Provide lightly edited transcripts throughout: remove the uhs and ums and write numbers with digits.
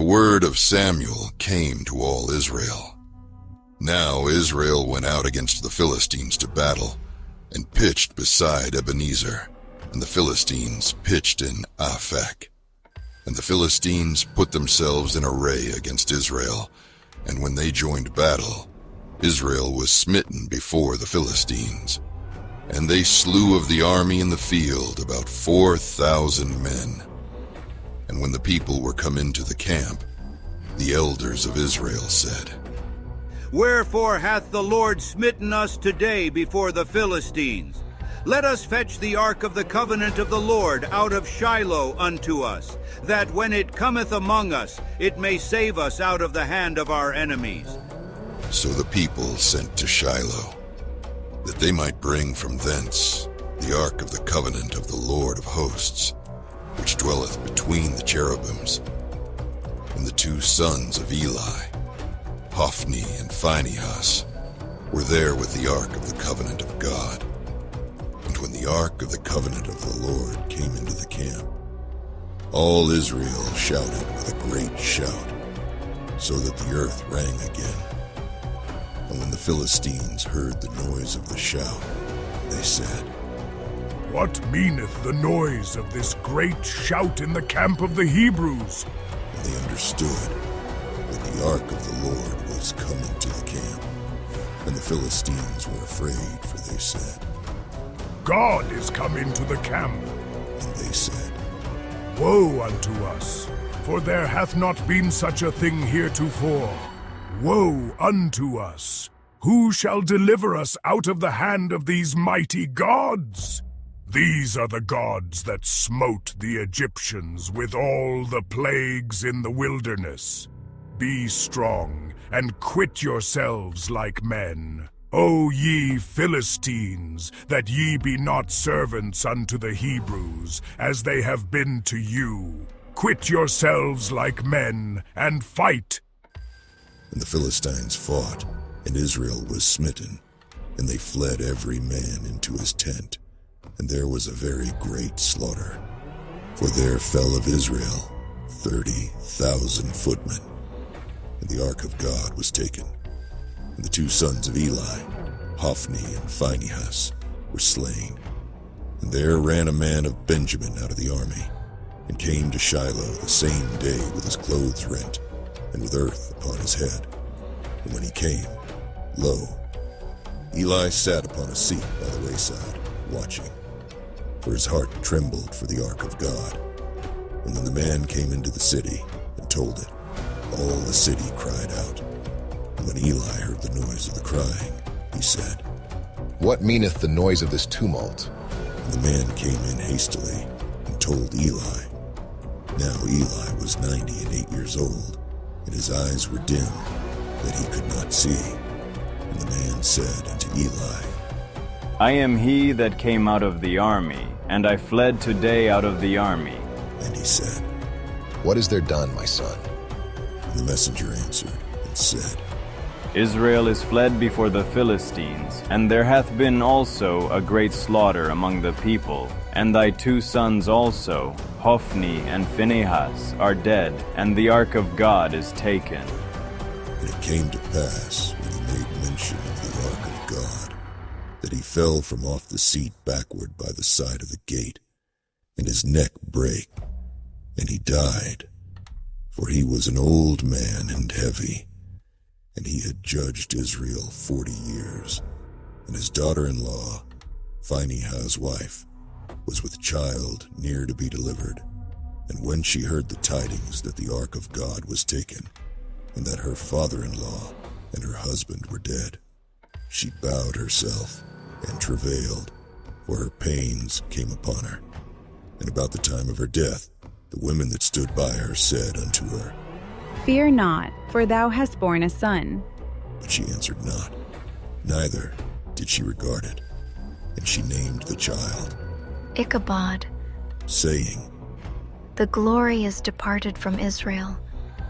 word of Samuel came to all Israel. Now Israel went out against the Philistines to battle, and pitched beside Ebenezer, and the Philistines pitched in Aphek. And the Philistines put themselves in array against Israel, and when they joined battle, Israel was smitten before the Philistines. And they slew of the army in the field about 4,000 men. And when the people were come into the camp, the elders of Israel said, Wherefore hath the Lord smitten us today before the Philistines? Let us fetch the ark of the covenant of the Lord out of Shiloh unto us, that when it cometh among us, it may save us out of the hand of our enemies. So the people sent to Shiloh, that they might bring from thence the ark of the covenant of the Lord of hosts, which dwelleth between the cherubims. And the 2 sons of Eli, Hophni and Phinehas, were there with the ark of the covenant of God. And when the ark of the covenant of the Lord came into the camp, all Israel shouted with a great shout, so that the earth rang again. And when the Philistines heard the noise of the shout, they said, What meaneth the noise of this great shout in the camp of the Hebrews? And they understood that the ark of the Lord was come into the camp. And the Philistines were afraid, for they said, God is come into the camp. And they said, Woe unto us, for there hath not been such a thing heretofore. Woe unto us! Who shall deliver us out of the hand of these mighty gods? These are the gods that smote the Egyptians with all the plagues in the wilderness. Be strong, and quit yourselves like men. O ye Philistines, that ye be not servants unto the Hebrews, as they have been to you. Quit yourselves like men, and fight. And the Philistines fought, and Israel was smitten, and they fled every man into his tent. And there was a very great slaughter. For there fell of Israel 30,000 footmen. And the ark of God was taken. And the 2 sons of Eli, Hophni and Phinehas, were slain. And there ran a man of Benjamin out of the army, and came to Shiloh the same day with his clothes rent, and with earth upon his head. And when he came, lo, Eli sat upon a seat by the wayside, watching, for his heart trembled for the ark of God. And when the man came into the city and told it, all the city cried out. And when Eli heard the noise of the crying, he said, What meaneth the noise of this tumult? And the man came in hastily and told Eli. Now Eli was 98 years old, and his eyes were dim, that he could not see. And the man said unto Eli, I am he that came out of the army, and I fled today out of the army. And he said, What is there done, my son? And the messenger answered and said, Israel is fled before the Philistines, and there hath been also a great slaughter among the people. And thy 2 sons also, Hophni and Phinehas, are dead, and the ark of God is taken. And it came to pass, when he made mention of the ark of God, that he fell from off the seat backward by the side of the gate, and his neck brake, and he died. For he was an old man and heavy, and he had judged Israel 40 years. And his daughter-in-law, Phinehas' wife, was with child near to be delivered. And when she heard the tidings that the ark of God was taken, and that her father-in-law and her husband were dead, she bowed herself and travailed, for her pains came upon her. And about the time of her death, the women that stood by her said unto her, Fear not, for thou hast borne a son. But she answered not, neither did she regard it. And she named the child Ichabod, saying, The glory is departed from Israel.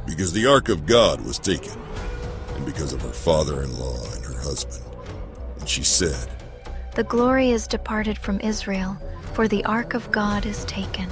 Because the ark of God was taken, and because of her father-in-law and her husband. And she said, The glory is departed from Israel, for the ark of God is taken.